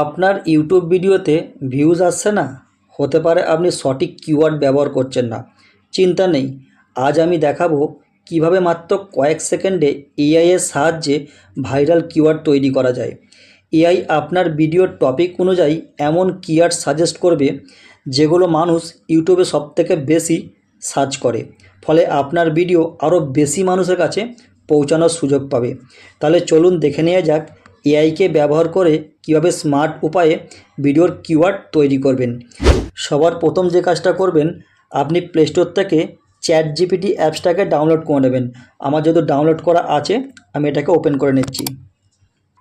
আপনার ইউটিউব ভিডিওতে ভিউজ আসছে না, হতে পারে আপনি সঠিক কিওয়ার্ড ব্যবহার করছেন না। চিন্তা নেই, আজ আমি দেখাবো কিভাবে মাত্র কয়েক সেকেন্ডে এআই এর সাহায্যে ভাইরাল কিওয়ার্ড তৈরি করা যায়। এআই আপনার ভিডিওর টপিক অনুযায়ী এমন কিওয়ার্ড সাজেস্ট করবে যেগুলো মানুষ ইউটিউবে সবথেকে বেশি সার্চ করে, ফলে আপনার ভিডিও আরও বেশি মানুষের কাছে পৌঁছানোর সুযোগ পাবে। তাহলে চলুন দেখে নেওয়া যাক এআইকে ব্যবহার করে কিভাবে স্মার্ট উপায়ে ভিডিওর কিওয়ার্ড তৈরি করবেন। সবার প্রথম যে কাজটা করবেন, আপনি প্লে স্টোর থেকে চ্যাটজিপিটি অ্যাপসটাকে ডাউনলোড করে নেবেন। আমার যেহেতু ডাউনলোড করা আছে, আমি এটাকে ওপেন করে নিচ্ছি।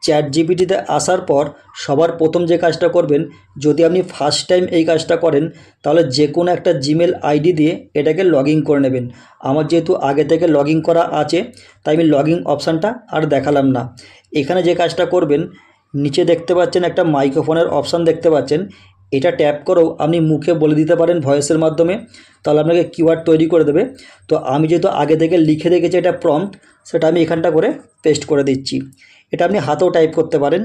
চ্যাটজিপিটিতে আসার পর সবার প্রথম যে কাজটা করবেন, যদি আপনি ফার্স্ট টাইম এই কাজটা করেন, তাহলে যে কোনো একটা জিমেল আইডি দিয়ে এটাকে লগ ইন করে নেবেন। আমার যেহেতু আগে থেকে লগ ইন করা আছে, তাই আমি লগ ইন অপশানটা আর দেখালাম না। এখানে যে কাজটা করবেন, নিচে দেখতে পাচ্ছেন একটা মাইক্রোফোনের অপশান দেখতে পাচ্ছেন, এটা ট্যাপ করেও আপনি মুখে বলে দিতে পারেন ভয়েসের মাধ্যমে, তাহলে আপনাকে কিওয়ার্ড তৈরি করে দেবে। তো আমি যেহেতু আগে থেকে লিখে রেখেছি এটা প্রম্পট, সেটা আমি এখানটা করে পেস্ট করে দিচ্ছি। এটা আপনি হাতেও টাইপ করতে পারেন।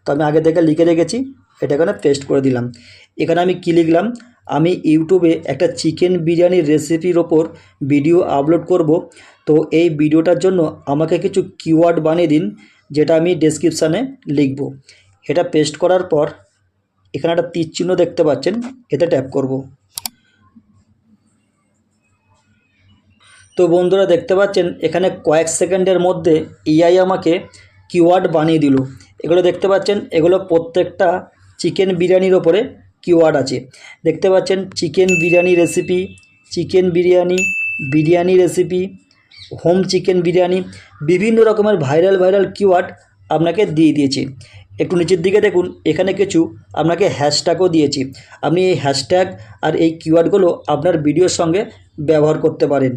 তো আমি আগে থেকে লিখে রেখেছি, এটা এখানে পেস্ট করে দিলাম। এখানে আমি কী লিখলাম, আমি ইউটিউবে একটা চিকেন বিরিয়ানির রেসিপির ওপর ভিডিও আপলোড করব। তো এই ভিডিওটার জন্য আমাকে কিছু কিওয়ার্ড বানিয়ে দিন, যেটা আমি ডেসক্রিপশানে লিখব। এটা পেস্ট করার পর এখানে একটা তীর চিহ্ন দেখতে পাচ্ছেন, এতে ট্যাপ করব। তো বন্ধুরা দেখতে পাচ্ছেন এখানে কয়েক সেকেন্ডের মধ্যে এআই আমাকে কিওয়ার্ড বানিয়ে দিল। এগুলো দেখতে পাচ্ছেন, এগুলো প্রত্যেকটা চিকেন বিরিয়ানির ওপরে কিওয়ার্ড আছে। দেখতে পাচ্ছেন chicken biryani recipe, chicken biryani, biryani recipe, home chicken biryani, বিভিন্ন রকমের ভাইরাল কিওয়ার্ড আপনাকে দিয়ে দিয়েছে। একটু নিচের দিকে দেখুন, এখানে কিছু আপনাকে হ্যাশট্যাগও দিয়েছি। আপনি এই হ্যাশট্যাগ আর এই কিওয়ার্ডগুলো আপনার ভিডিওর সঙ্গে ব্যবহার করতে পারেন।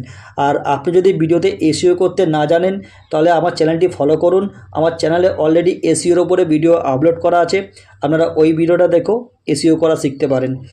আর আপনি যদি ভিডিওতে এসইও করতে না জানেন, তাহলে আমার চ্যানেলটি ফলো করুন। আমার চ্যানেলে অলরেডি এসইওর ওপরে ভিডিও আপলোড করা আছে, আপনারা ওই ভিডিওটা দেখেও এসইও করা শিখতে পারেন।